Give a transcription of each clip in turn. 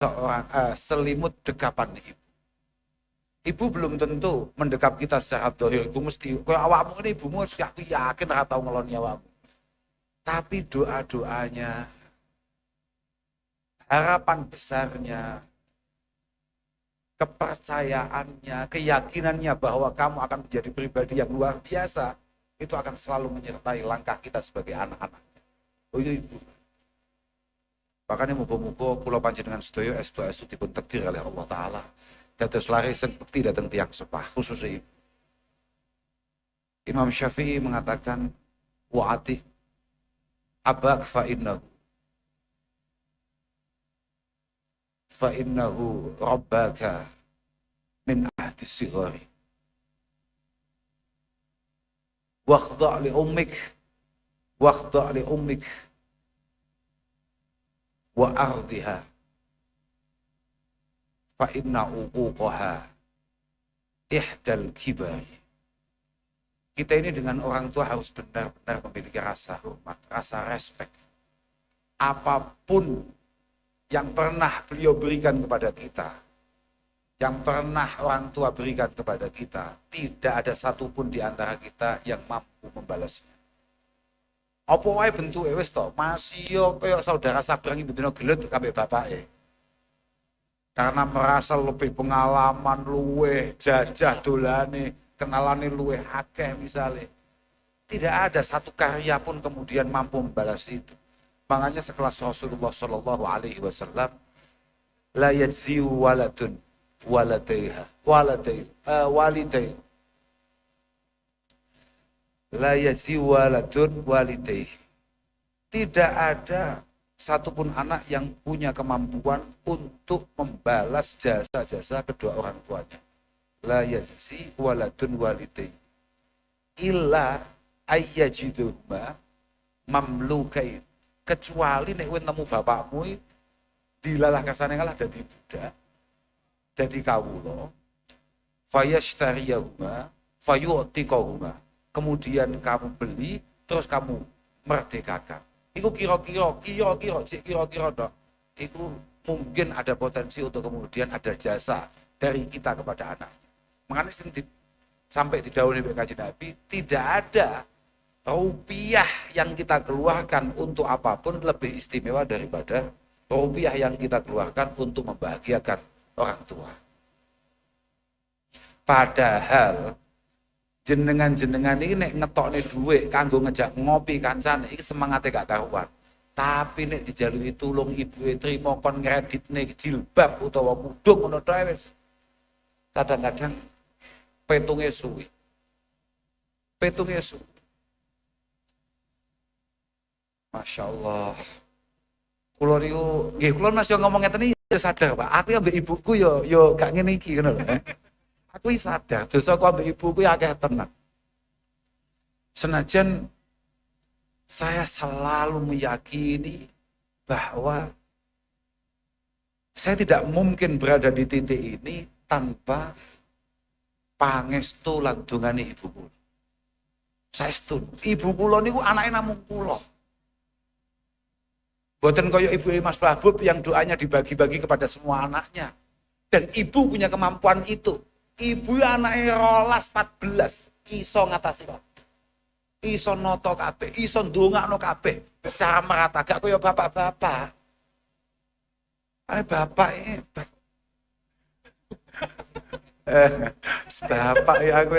seorang selimut dekapan ibu. Ibu belum tentu mendekap kita secara dohir. Ibu mesti, kayak awakmu ini ibumu, aku yakin ora tau ngeloni awakmu. Tapi doa-doanya, harapan besarnya, kepercayaannya, keyakinannya bahwa kamu akan menjadi pribadi yang luar biasa, itu akan selalu menyertai langkah kita sebagai anak-anak. Oh iya ibu. Makanya muga-muga kula panjenengan sedaya estu-estu dipun takdir oleh Allah Ta'ala. Dados lari sing bekti datang tiang sepah, khususnya ibu. Imam Syafi'i mengatakan, wa'ati abak fa'innahu rabbaka min ahdi sighari. Wakhda' li ummik wa ardiha fa inna uquqaha ihdal kibari. Kita ini dengan orang tua harus benar-benar memiliki rasa hormat, rasa respek. Apapun yang pernah beliau berikan kepada kita, yang pernah orang tua berikan kepada kita, tidak ada satupun di antara kita yang mampu membalasnya. Apa wae bentuke wis to, masih yo kaya saudara sabrangi bendina gelut kabeh bapake. Karena merasa lebih pengalaman, luweh jajah dolane, kenalane luweh akeh misalnya. Tidak ada satu karya pun kemudian mampu membalas itu. Makanya sekelas Rasulullah Shallallahu Alaihi Wasallam, la yajzi waladun walidayhi la yajzi waladun walidayhi. Tidak ada satupun anak yang punya kemampuan untuk membalas jasa-jasa kedua orang tuanya. La yajzi waladun walidayhi illa ayyajiduhuma mamlukain. Kecuali nek kowe nemu bapakmu dilalah kasane kalah dadi budak, dadi kawula, fayashtariyahuma fayu'tiqahuma. Kemudian kamu beli terus kamu merdekakan. Iku kira-kira dok. Iku mungkin ada potensi untuk kemudian ada jasa dari kita kepada anak. Makanya sampai didhawuhi Kanjeng Nabi, tidak ada rupiah yang kita keluarkan untuk apapun lebih istimewa daripada rupiah yang kita keluarkan untuk membahagiakan orang tua. Padahal jenengan-jenengan ini nek ngetokne dhuwit kanggo ngejak ngopi kancane iki semangate gak karuan. Tapi nek dijaluki tulung ibuke trimo kon ngreditne jilbab utawa kudung ngono tok wis. Kadang-kadang petunge suwi. Masya Allah. Kulo niku nggih kula masih ngomong ngeten iki sadar, Pak. Aku ambek ibuku yo gak ngene iki ngono lho. Aku sadar dosaku ambek ibuku akeh tenan. Senajan saya selalu meyakini bahwa saya tidak mungkin berada di titik ini tanpa pangestu lan dongane ibuku. Saya setuju. Ibu kula niku anake namung kula. Boten kaya ibu Mas Babub yang doanya dibagi-bagi kepada semua anaknya. Dan ibu punya kemampuan itu. Ibu anaknya 14 iso ngatasi kabeh. Iso noto kabeh, iso ndongakno kabeh secara merata, gak kaya bapak-bapak. Ane bapak hebat. Bapak ya aku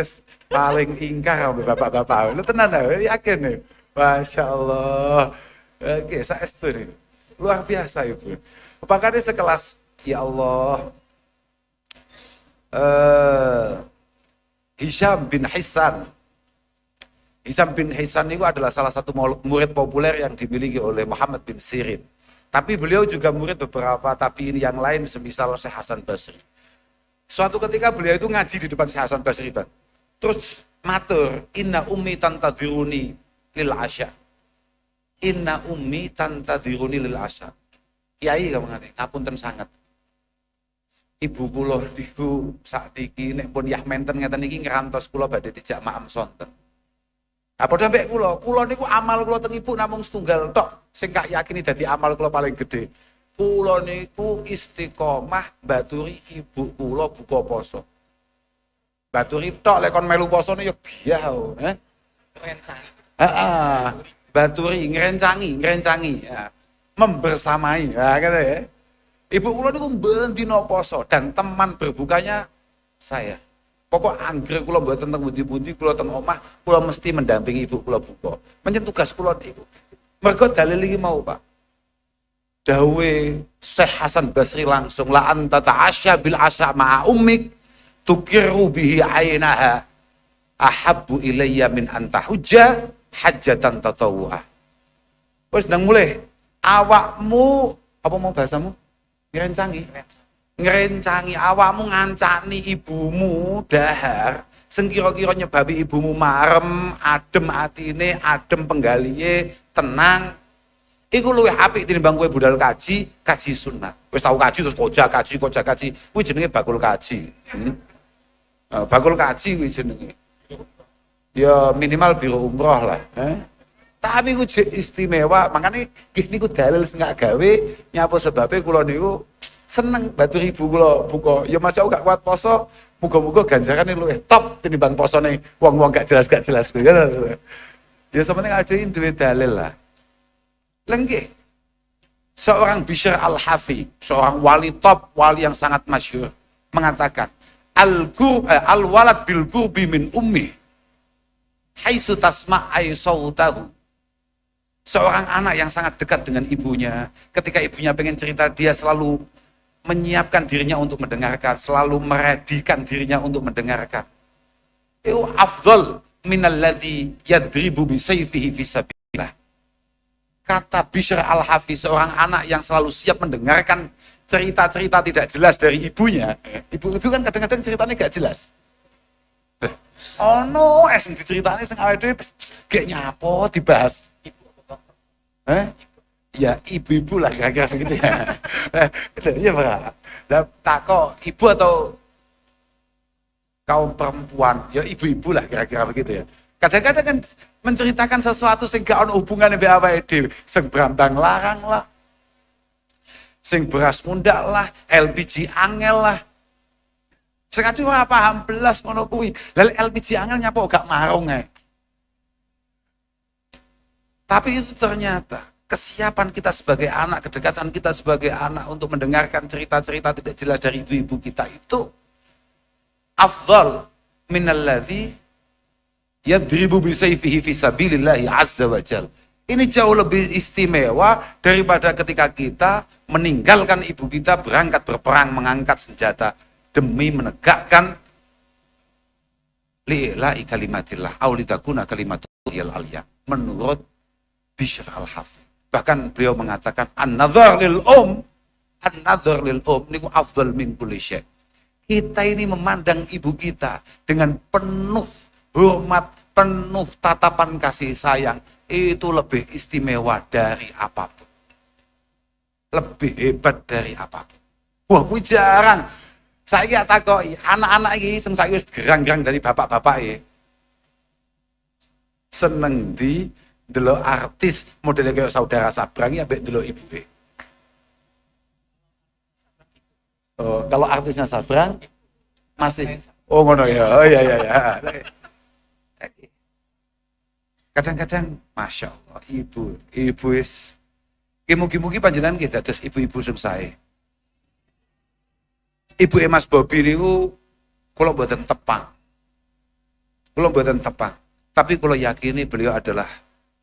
paling ingkar sama bapak-bapak. Lu tenan yakin nih. Masya Allah. Oke, saya setuju. Luar biasa ibu. Makanya sekelas, ya Allah, Hisham bin Hisan itu adalah salah satu murid populer yang dimiliki oleh Muhammad bin Sirin. Tapi beliau juga murid beberapa tabi'in yang lain, semisal Syekh Hasan Basri. Suatu ketika beliau itu ngaji di depan Syekh Hasan Basri, Bang. Terus matur, inna ummi tantadhiruni lil asya. Inna ummi tantadhiruni lil asya. Kiai kamu ngene, ngapunten sangat. Ibu kula niku sakniki nek pun yah menten ngeten iki ngrantos kula badhe dijak maam sonten. Apa sampe kula niku amal kula teng ibu namung setunggal tok sing gak yakini dadi amal kula paling gede. kula niku istiqomah baturi ibu kula buka poso. Baturi tok lek kon melu posone ya biah oh, Rencang. Baturi ngrencangi ya. Membersamai ya gitu ya. Ibu kula niku mben dina poso dan teman berbukanya saya. Pokok anggere kula mboten teng pundi-pundi, kula teng omah, kula mesti mendampingi ibu kula buka. Pancen tugas kula niku. Mergo dalil iki mau, Pak. Dawe Syekh Hasan Basri langsung la anta ta'asya bil asya ma'a ummik tukiru bihi ainaha ahabbu ilayya min anta hujja hajjatan tatawu'ah. Wis nang mulai awakmu apa mau bahasamu? Ngerencangi awakmu ngancani ibumu dahar sing kira-kira nyebabi ibumu marem, adem atine, adem penggalihe, tenang. Iku luwih apik tinimbang kowe budal kaji sunat. Wis tau kaji terus koja kaji. Kuwi jenenge bakul kaji. Bakul kaji kuwi jenenge. Ya minimal biro umroh lah, Tapi ku istimewa, makanya niku dalil sing gak gawe nyapa sebabe kula niku seneng batur ibu kula buka. Ya masih aku gak kuat poso, muga-muga ganjarane luwih top tinimbang posone wong-wong gak jelas kuwi. Ya sementing ada duwe dalil lah. Lenggih. Seorang Bishr Al-Hafi, seorang wali top, wali yang sangat masyhur, mengatakan, al-walad bil qurbi min ummi haitsu tasma'i sautahu. Seorang anak yang sangat dekat dengan ibunya, ketika ibunya pengen cerita, dia selalu menyiapkan dirinya untuk mendengarkan, selalu meredikan dirinya untuk mendengarkan. Itu afdal minalladzi yadribu bi sayfihi fi sabilillah. Kata Bishr Al-Hafi, seorang anak yang selalu siap mendengarkan cerita-cerita tidak jelas dari ibunya. Ibu-ibu kan kadang-kadang ceritanya gak jelas. Oh no, sing diceritani sing awake dhewe gak nyapo dibahas. Ya ibu-ibu lah kira-kira begitu ya. Iya Pak. Lah tak kok ibu atau kaum perempuan, ya ibu-ibu lah kira-kira begitu ya. Kadang-kadang kan menceritakan sesuatu sing gak ono hubungane mbek awake dhewe, sing brambang larang lah. Sing beras mundak lah, LPG angel lah. Sing ati ora paham belas ngono kuwi. Lah LPG angel nyapa gak marung ae. Tapi itu ternyata kesiapan kita sebagai anak, kedekatan kita sebagai anak untuk mendengarkan cerita-cerita tidak jelas dari ibu-ibu kita itu afdal minalladzi yadribu bi sayfihi fi sabilillahi azza wa jalla. Ini jauh lebih istimewa daripada ketika kita meninggalkan ibu kita berangkat berperang mengangkat senjata demi menegakkan li'ila'i kalimatillah aw litakuna kalimatullahil aliyah. Menurut Bishr Al-Hafi. Bahkan beliau mengatakan an-nadhar lil niku afdal min kulli syai'. Kita ini memandang ibu kita dengan penuh hormat, penuh tatapan kasih sayang, itu lebih istimewa dari apapun. Lebih hebat dari apapun. Wah, kuwi jarang. Saya takoki anak-anak iki sing saiki wis gerang-gerang dari bapak-bapak iki. Seneng di delok artis modelnya kayak saudara Sabrang ya mbek delok ibuke. Oh, kalau artisnya Sabrang masih ngono ya. Oh iya. Kadang-kadang Masya Allah ibu wis mugi-mugi panjenengan nggih dados ibu-ibu sing sae. Ibu Mas Bobi niku kula mboten tepang. Tapi kula yakini beliau adalah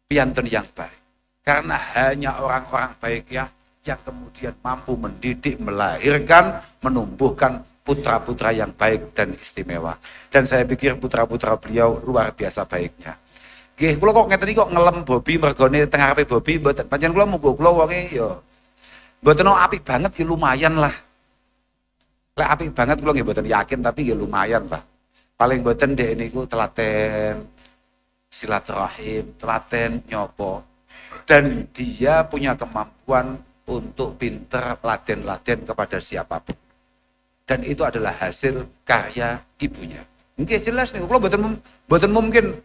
piantun yang baik. Karena hanya orang-orang baik yang kemudian mampu mendidik, melahirkan, menumbuhkan putra-putra yang baik dan istimewa. Dan saya pikir putra-putra beliau luar biasa baiknya. Nggih, kula kok ngeten iki kok ngelem Bobi mergone teng arepe Bobi mboten pancen kula muga kula wonge ya mboten apik banget ya lumayan lah. Lek apik banget kula nggih mboten yakin tapi ya lumayan lah. Paling mboten dhek niku telaten silaturahim, telaten nyopo. Dan dia punya kemampuan untuk pinter laden-laden kepada siapapun. Dan itu adalah hasil karya ibunya. Mungkin jelas nih, kalau mboten mungkin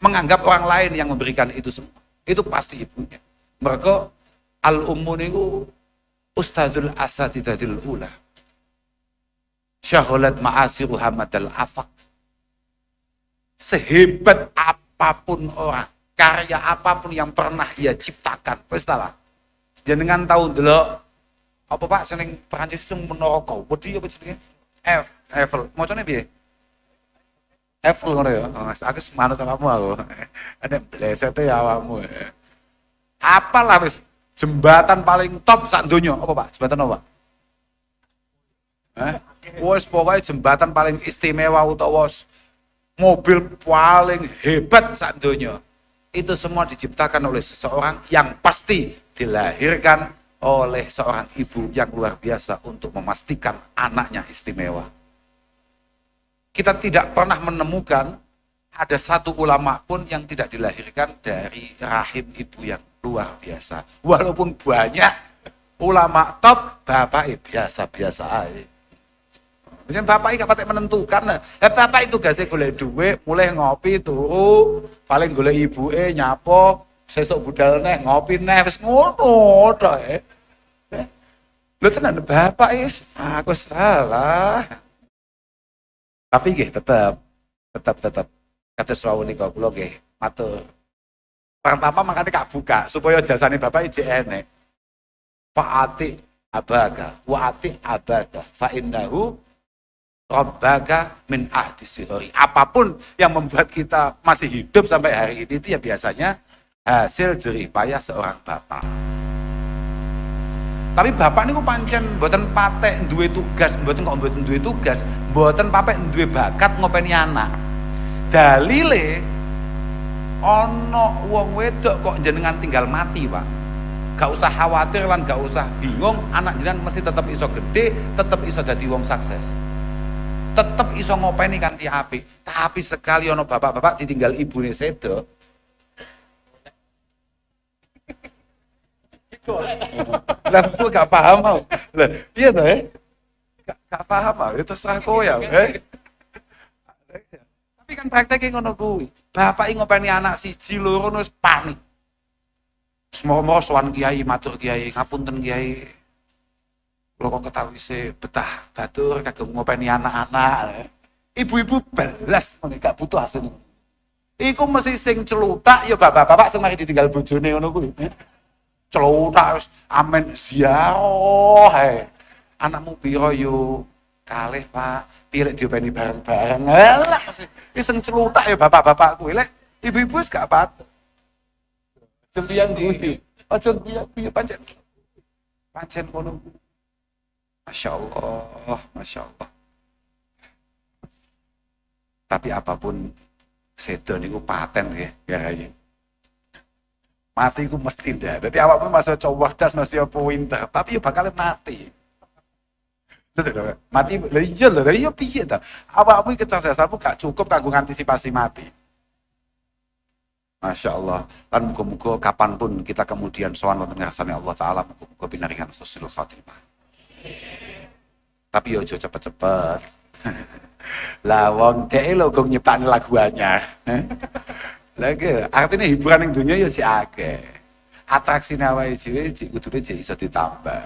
menganggap orang lain yang memberikan itu semua. Itu pasti ibunya. Mereka al-ummu niku Ustadzul Asatidatil Ula. Syaghalat ma'asiru hamadal afaq. Sehebat apapun orang, karya apapun yang pernah ia ciptakan, wis ta. Jenengan tahu ndelok apa Pak seneng Perancis sing menara Gaudi apa jenenge? Eiffel. Macane piye? Eiffel ngono ya. Aku semanut awakmu aku. Ada blesete ya awakmu. Apalah wis jembatan paling top sak donya apa Pak? Jembatan apa? Wes pokoknya jembatan paling istimewa utawa mobil paling hebat sak donya. Itu semua diciptakan oleh seseorang yang pasti dilahirkan oleh seorang ibu yang luar biasa untuk memastikan anaknya istimewa. Kita tidak pernah menemukan ada satu ulama pun yang tidak dilahirkan dari rahim ibu yang luar biasa. Walaupun banyak ulama top, bapak biasa-biasa aja. Misalnya bapak gak patek menentukan. Bapak itu gasnya golek duit, mulai ngopi turu, paling golek ibuke nyapo, sesuk budal neh ngopi neh wis ngono tok. Lho tenan bapak aku salah. Tapi nggih tetap kados rawuh nika kula nggih matur. Pertama makanya kak buka supaya jasane bapak ijek enek. Fa'ati abaga wa'ati abaga fa innahu rabbaka min ahdi sihori. Apapun yang membuat kita masih hidup sampai hari ini itu ya biasanya hasil jerih payah seorang bapak. Tapi bapak niku pancen mboten patek duwe tugas, mboten duwe tugas, mboten patek duwe bakat ngopeni anak. Dalile ana wong wedok kok jenengan tinggal mati, Pak. Gak usah khawatir lan gak usah bingung, anak jenengan mesti tetap iso gede, tetap iso dadi wong sukses. Tetap iso ngopeni kanthi apik. Tapi sekali ana bapak-bapak ditinggal ibune sedo. Lah aku gak paham mau. Lah iya to gak paham mau. Itu terserah kowe ya. Tapi kan prakteknya ngono kuwi. Bapak ngopeni anak siji loro wis panik. Semua sowan kiai matur kiai, ngapunten kiai. Kalau kok ketahui se betah batur kagem ngopeni anak-anak. Ibu-ibu belas gak butuh hasil. Iku mesti sing celutak ya bapak-bapak sing mari ditinggal bojone ngono kuwi. Celutak wis amen ziarah. Anakmu piro yo? Kalih Pak, pilih diopeni bareng-bareng. Alah sing celutak ya bapak-bapak kuwi. Lek ibu-ibu wis gak patut. Sembiang kuwi. Aja kuwi pancen ngono. Masya Allah, Masya Allah. Tapi apapun sedo niku paten ya, kayaknya. Mati ku mesti ndak. Dadi awakmu masih cerdas, masih pinter, tapi ya bakal mati. Mati lha iya piye ta? Awakmu kecerdasanmu gak cukup kanggo ngantisipasi mati. Masya Allah. Lan muga-muga kapanpun kita kemudian sowan wonten ngarsane Allah Ta'ala, muga-muga pinaringan husnul khotimah. Tapi ojo cepet-cepet. Lah wong dhek lho kok nyiptakne lagu anyar. Lagi artinya hiburan yang dunia ya cek akeh. Atraksine awake dhewe cek kudune cek iso ditambah.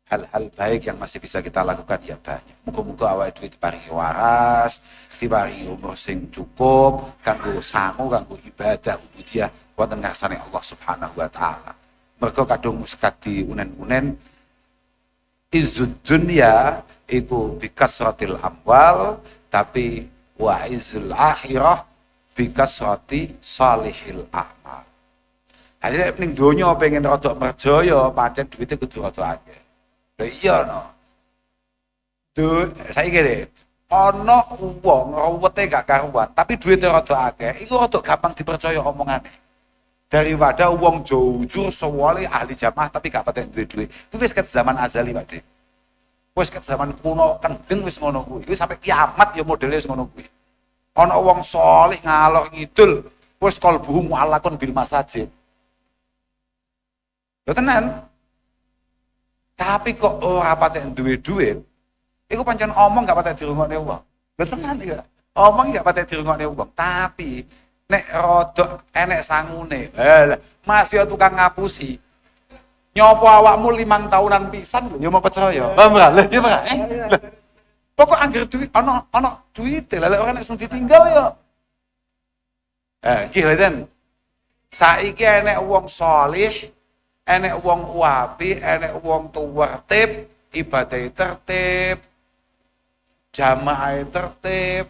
Hal-hal baik yang masih bisa kita lakukan ya banyak. Muga-muga awake dhewe diparingi waras, diparingi umur sing cukup kanggo sangu kanggo ibadah ubudiyah wonten ngarsane Allah Subhanahu wa taala. Mergo kadung sekadi unen-unen izzud dunya iku bikasratil amwal tapi wa izzul akhirah bikasrati salihil amal. Akhirnya ning donya pengen rada merjaya pancen duwite kudu rada akeh. Lah iya no. Saiki deh ana wong ruwete gak karuan tapi duwite rada akeh iku rada gampang dipercaya omongane. Daripada wong jujur sewale ahli jamaah tapi gak patek duwe duit. Itu wis ket zaman azali, Pak De. Wis ket zaman kuno kendeng wis ngono kuwi. Wis sampai kiamat ya modele wis ngono kuwi. Ana wong saleh ngalor ngidul wis qalbuhu mu'allaqun bil masajid. Lho tenan. Tapi kok ora patek duwe duit. Iku pancen omong gak patek dirungokne wong. Lho tenan iki. Omong gak patek dirungokne wong, tapi nek rodok enek sangune. Mas ya tukang ngapusi. Nyopo awakmu 5 tahunan pisan lho, ya mau percaya. Paham ora? Lha, ya ora? Pokok angger duit ana duit, lha ora nek sing ditinggal ya. Nggih mboten. Saiki enek wong salih, enek wong apik, enek wong tertib, ibadah tertib, jamaah tertib,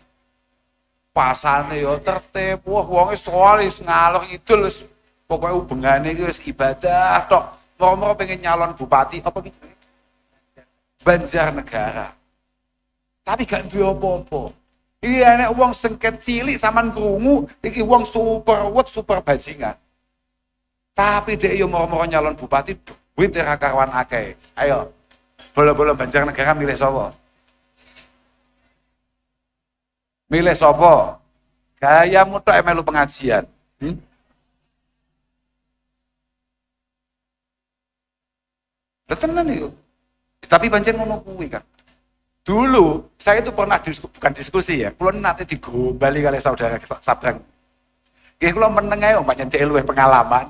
pasane yo tertib. Wah, wonge salih ngalor idul wis pokoke hubungane iki wis ibadah tok. Mau pengen nyalon bupati apa gitu? Banjarnegara. Tapi gak duwe apa-apa. Iya nek wong sengket cilik sampean krungu iki wong super wet super bajingan. Tapi dhek yo moro-moro nyalon bupati duit ra karuan akeh. Ayo. Bola-bola Banjarnegara milih sapa? Milih sapa? Gayamu tok melu pengajian. Tenan itu. Tapi pancen ngono kuwi kan. Dulu saya itu pernah bukan diskusi ya, kula nate digombali kali saudara Sabrang. Nggih kula meneng ae pancen dhek luwih pengalaman.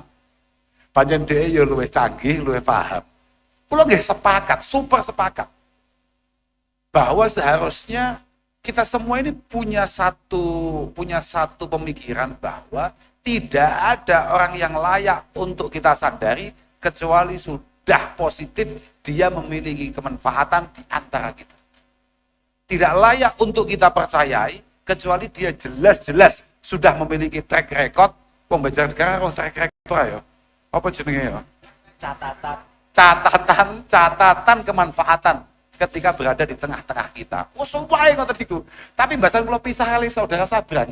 Pancen dhek ya luwih canggih, luwih paham. Kula nggih sepakat, super sepakat. Bahwa seharusnya kita semua ini punya satu pemikiran bahwa tidak ada orang yang layak untuk kita sadari kecuali sudah positif dia memiliki kemanfaatan di antara kita. Tidak layak untuk kita percayai kecuali dia jelas-jelas sudah memiliki track record. Wong Banjarnegara track record ya. Apa jenenge ya? Catatan kemanfaatan ketika berada di tengah-tengah kita. Oh, sumpahe ngoten niku. Tapi mbasan kula pisah kali saudara Sabrang.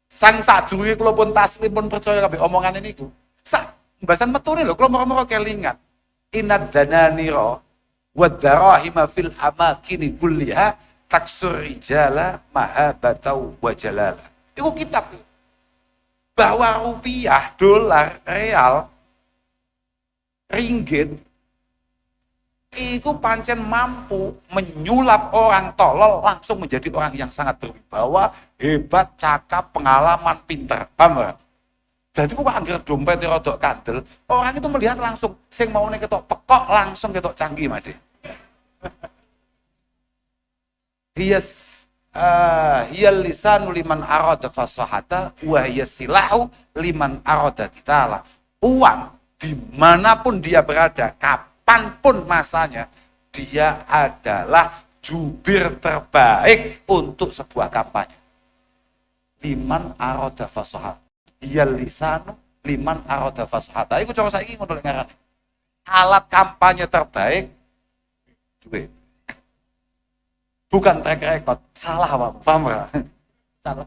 Sang sadurunge kula pun taslim pun percaya kabeh omongan niku. Sak mbasan metune lho kula moro-moro kelingan. Inad dananira wa darahima fil amakini kulliha taksur rijala mahabatau wa jalala. Itu kitab. Bahwa rupiah, dolar, real, ringgit itu pancen mampu menyulap orang tolol langsung menjadi orang yang sangat berwibawa, hebat, cakap, pengalaman, pintar. Paham gak? Jadi kok anggar dompet rodok kandel, orang itu melihat langsung sing maune ketok pekok langsung ketok canggih made. Hiyal lisanu liman arada fasahata wa silahu liman arada kitala. Uang dimanapun dia berada, kapanpun masanya, dia adalah jubir terbaik untuk sebuah kampanye. Liman arada fasahata. Hiyal lisanu liman arada fasahata. Iku cara saiki ngono lek ngarane. Alat kampanye terbaik duit. Bukan track record, salah Pak. Paham enggak? Salah.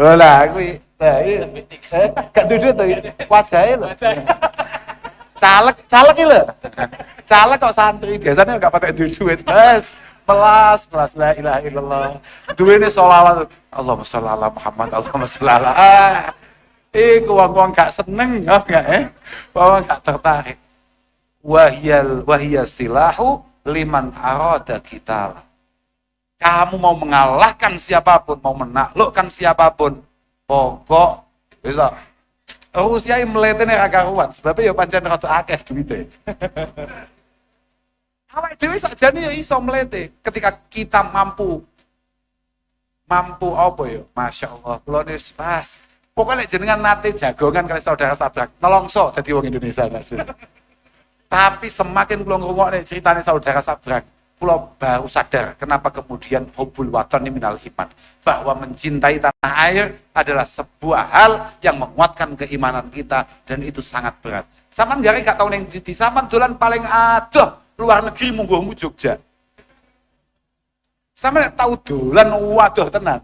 Oh lah kuwi. Lah iya. Gak dudu to wajahe lho. Caleg iki lho. Caleg kok santri, biasanya enggak pakai duit. Wes, melas la ilaha illallah. Duwene sholawat. Allahumma sholli ala Muhammad, Allahumma sholli ala. Iku wong gak seneng enggak Wong gak tertarik. Wahiyal silahu liman arada kita. Kamu mau mengalahkan siapapun, mau menaklukkan siapapun, pokok bisa Rusia yang meletene ra karuan, sebabnya ya pancen rada akeh duite. Awake dhewe sakjane ya iso mlete ketika kita mampu apa ya? Masya Allah, kula wis pas. Pokoknya jenengan nate jagongan kali saudara Sabrang, nelongso dadi wong Indonesia asli. Tapi semakin kula ngrungokne ceritane saudara Sabrang, kula baru sadar kenapa kemudian hubul watani minal iman, bahwa mencintai tanah air adalah sebuah hal yang menguatkan keimanan kita dan itu sangat berat. Saman gak tau ning ndi, saman dolan paling adoh luar negeri mungguhmu Jogja. Saman tau dolan waduh tenan.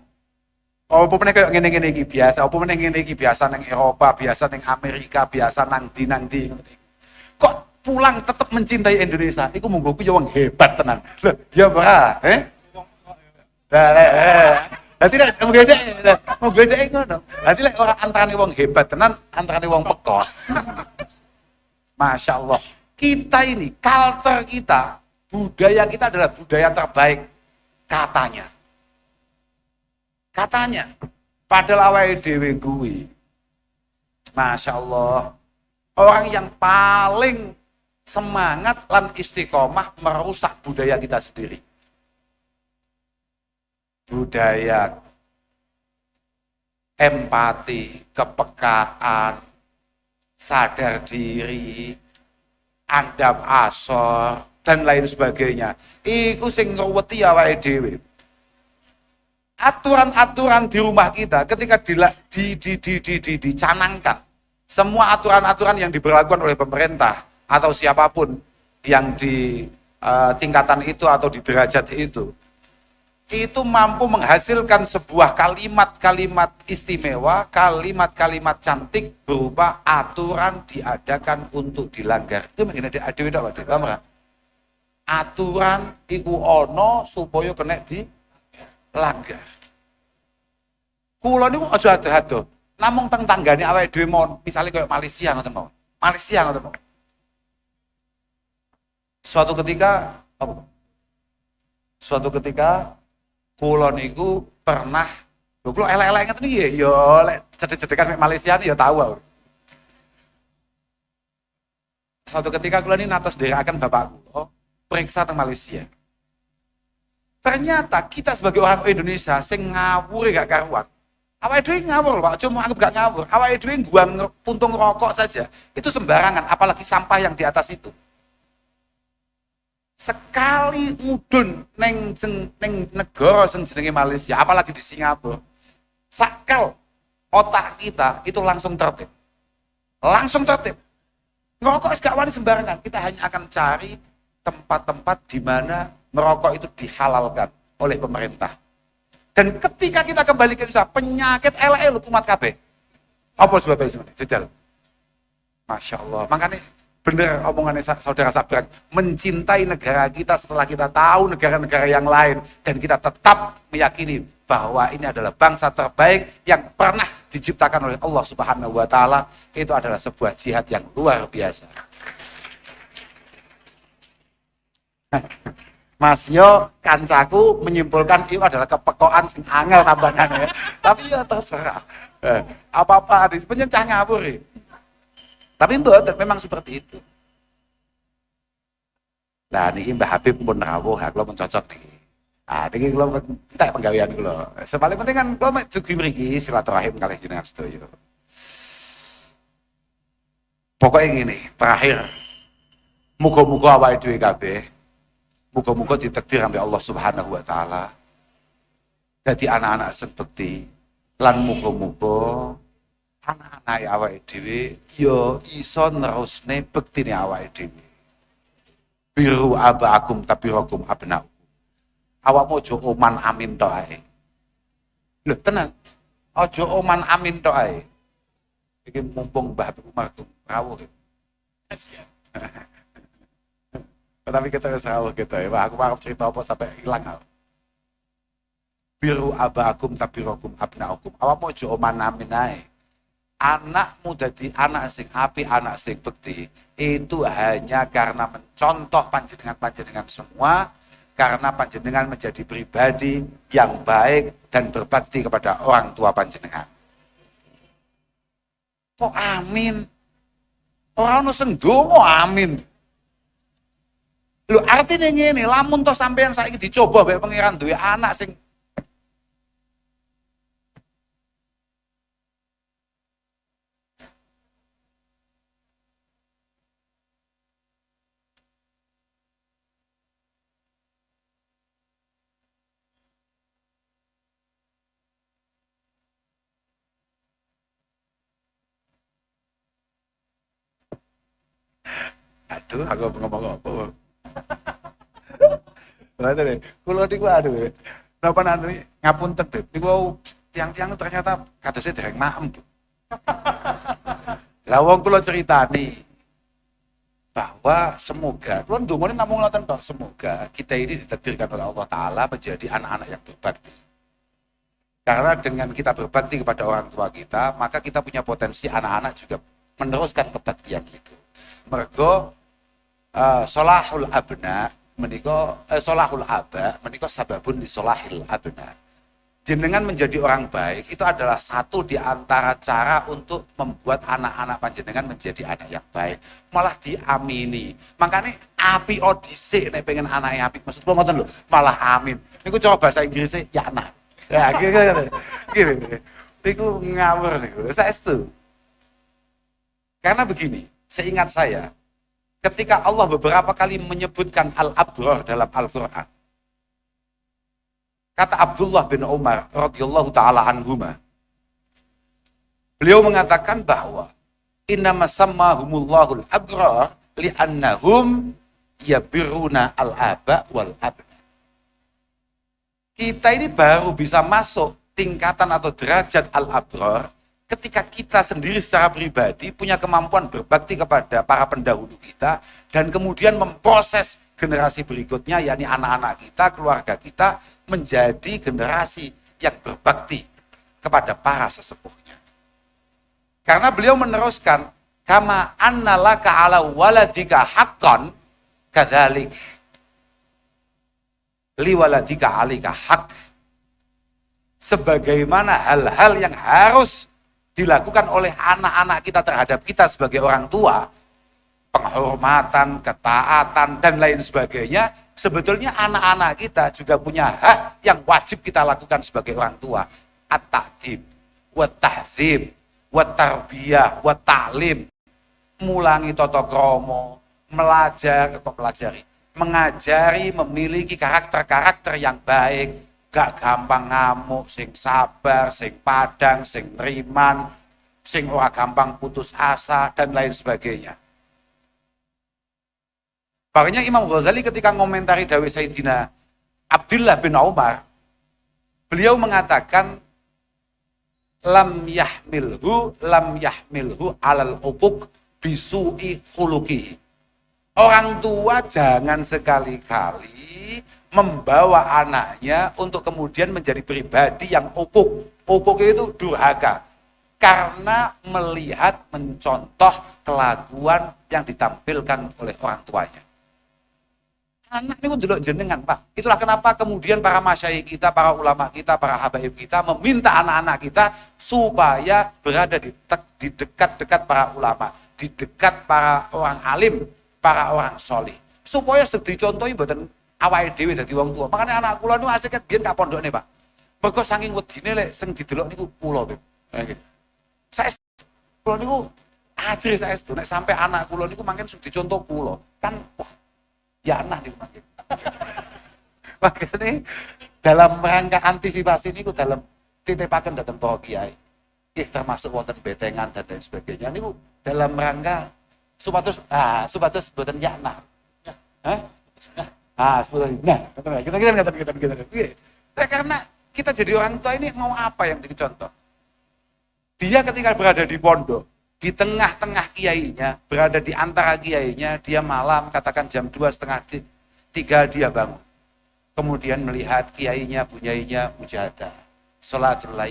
Apa meneh kaya ngene-ngene iki biasa, apa meneh ngene iki biasa ning Eropa, biasa ning Amerika, biasa nang ndi. Kok pulang tetap mencintai Indonesia, itu monggoku ya wong hebat tenan. Loh, ya ora, Nanti nek gede ngono. Nanti lek ora antarane wong hebat tenan, antarane wong pekok. Masya Allah. Kita ini, culture kita, budaya kita adalah budaya terbaik katanya. Padahal awake dhewe kuwi. Masya Allah. Orang yang paling semangat lan istiqomah merusak budaya kita sendiri. Budaya empati, kepekaan, sadar diri, andap asor, dan lain sebagainya. Iku sing ngruweti awake dhewe. Aturan-aturan di rumah kita ketika dicanangkan, semua aturan-aturan yang diberlakukan oleh pemerintah atau siapapun yang di tingkatan itu atau di derajat itu mampu menghasilkan sebuah kalimat-kalimat istimewa, kalimat-kalimat cantik berupa aturan diadakan untuk dilanggar. Itu mungkin ada tidak Pak? Aturan iku ono supaya kena dilanggar. Kula niku aja ado-ado. Namung teng tanggane awake dhewe mon, misale koyo Malaysia ngoten mawon. Malaysia ngoten mawon. Suatu ketika kula niku pernah kula elek-elek ngeten iki ya lek cedek-cedekan mek Malaysia ya tahu aku. Suatu ketika kula ini natas dherekaken bapak kula periksa teng Malaysia. Ternyata kita sebagai orang Indonesia sing ngawur gak karuan. Awake dhewe ngawur, Pak, cuma anggap gak ngawur. Awake dhewe buang puntung rokok saja. Itu sembarangan, apalagi sampah yang di atas itu. Sekali mudun neng negara sing jenenge Malaysia, apalagi di Singapura. Sakal otak kita itu langsung tertib. Langsung tertib. Ngerokok gak wani sembarangan. Kita hanya akan cari tempat-tempat di mana merokok itu dihalalkan oleh pemerintah. Dan ketika kita kembali ke Indonesia, penyakit elek umat kabeh. Apa sebabnya sebenarnya? Jejal. Masya Allah. Makanya benar omongannya saudara Sabrang, mencintai negara kita setelah kita tahu negara-negara yang lain, dan kita tetap meyakini bahwa ini adalah bangsa terbaik yang pernah diciptakan oleh Allah Subhanahu wa Ta'ala. Itu adalah sebuah jihad yang luar biasa. Mas Yo kancaku menyimpulkan itu adalah kepekoan sing angel tambahannya. Tapi ya terserah. Apa-apa penyencah ngawur. Tapi mboten memang seperti itu. Nah niki Mbah Habib pun rawuh, kula pun cocok niki. Ah niki kula entek penggawean kula. Sepaling penting kan kula mek dugi mriki silaturahim kalih jenengan sedaya. Pokoknya ngene, terakhir. Muga-muga awake dhewe kabeh muga-muga ditakdir sampai Allah Subhanahu wa Ta'ala dadi anak-anak sing bekti lan muga-muga anak-anak awake dhewe ya iso nerusne bektine awake dhewe. Biru abaakum tabirakum abnaukum. Awakmu aja oman amin tok ae. Lho tenan. Aja oman amin tok ae. Iki mumpung Mbah Umar rawuh. Tapi kita rawuh kita ya. Aku mau cerita apa sampai hilang aku. Biru abaakum tabirakum abnaukum. Awakmu aja oman amin ae. Anakmu dadi anak sing api, anak sing bekti, itu hanya karena mencontoh panjenengan semua, karena panjenengan menjadi pribadi yang baik dan berbakti kepada orang tua panjenengan. Kok amin? Orang ono sing ndonga amin. Lho artine ngene, lamun toh sampean saiki dicoba mek pangeran duwe anak sing aduh, aku ngomong apa? Bener deh, kulo niku aduh. Napa nanti ngapunten Beb. Niku tiang-tiang ternyata kadosé dereng maem. Lah wong kulo ceritani bahwa semoga kulo ndongone namung ngoten tok, semoga kita ini ditakdirkan oleh Allah Taala menjadi anak-anak yang berbakti. Karena dengan kita berbakti kepada orang tua kita, maka kita punya potensi anak-anak juga meneruskan kebaktian itu. Mergo solahul abna menika solahul aba menika sababun li solahil abna. jenengan menjadi orang baik itu adalah satu di antara cara untuk membuat anak-anak panjenengan menjadi anak yang baik, malah diamini. Makanya api odise nek pengen anaknya api, maksud kula ngoten lho, malah amin. Niku coba bahasa Inggrisnya ya nah. Ya gitu. Niku ngawur niku. Saestu. Karena begini, seingat saya, ketika Allah beberapa kali menyebutkan al-abrar dalam Al-Qur'an, kata Abdullah bin Umar radhiyallahu taala anhuma, beliau mengatakan bahwa innama sammahumullahul abrar li'annahum yabiruna al-aba wal abna. Kita ini baru bisa masuk tingkatan atau derajat al-abrar ketika kita sendiri secara pribadi punya kemampuan berbakti kepada para pendahulu kita dan kemudian memproses generasi berikutnya, yakni anak-anak kita, keluarga kita, menjadi generasi yang berbakti kepada para sesepuhnya. Karena beliau meneruskan, kama annalaka ala waladika haqqan kadzalik li waladika alika haq. Sebagaimana hal-hal yang harus dilakukan oleh anak-anak kita terhadap kita sebagai orang tua, penghormatan, ketaatan, dan lain sebagainya, sebetulnya anak-anak kita juga punya hak yang wajib kita lakukan sebagai orang tua. At-ta'dib, wat-tahdzib, wat-tarbiyah, wat-ta'lim. Mulangi tata krama, mengajari, memiliki karakter-karakter yang baik, gak gampang ngamuk, sing sabar, sing padang, sing neriman, sing ora gampang putus asa, dan lain sebagainya. Makanya Imam Ghazali ketika ngomentari dawuh Sayyidina Abdullah bin Umar, beliau mengatakan lam yahmilhu alal uquq bisu'i khuluqihi. Orang tua jangan sekali-kali membawa anaknya untuk kemudian menjadi pribadi yang uquq. Uquq itu durhaka. Karena melihat, mencontoh kelakuan yang ditampilkan oleh orang tuanya. Anak ini delok jenengan, Pak. Itulah kenapa kemudian para masyayikh kita, para ulama kita, para habaib kita meminta anak-anak kita supaya berada di dekat-dekat para ulama, di dekat para orang alim, para orang solih. Supaya dicontohi mboten awake dhewe dadi wong tua. Makanya anak kula niku asik biyen gak pondokne, Pak. Mergo saking wedine lek sing didelok niku kula, Pak. Saya kula niku ajre saestu nek sampai anak kula niku mangken dicontoh kula. Kan wah ya nah di rumah. Makanya dalam rangka antisipasi ini dalam titipaken datang para kiai, termasuk wonten betengan dan lain sebagainya. Ini dalam rangka supados boten ya nah. Kita karena kita jadi orang tua ini mau apa yang dicontoh? Dia ketika berada di pondok, di tengah-tengah kiainya, berada di antara kiainya, dia malam, katakan jam 2:30, 3 dia bangun. Kemudian melihat kiainya, bunyainya, mujahadah, sholatul lail,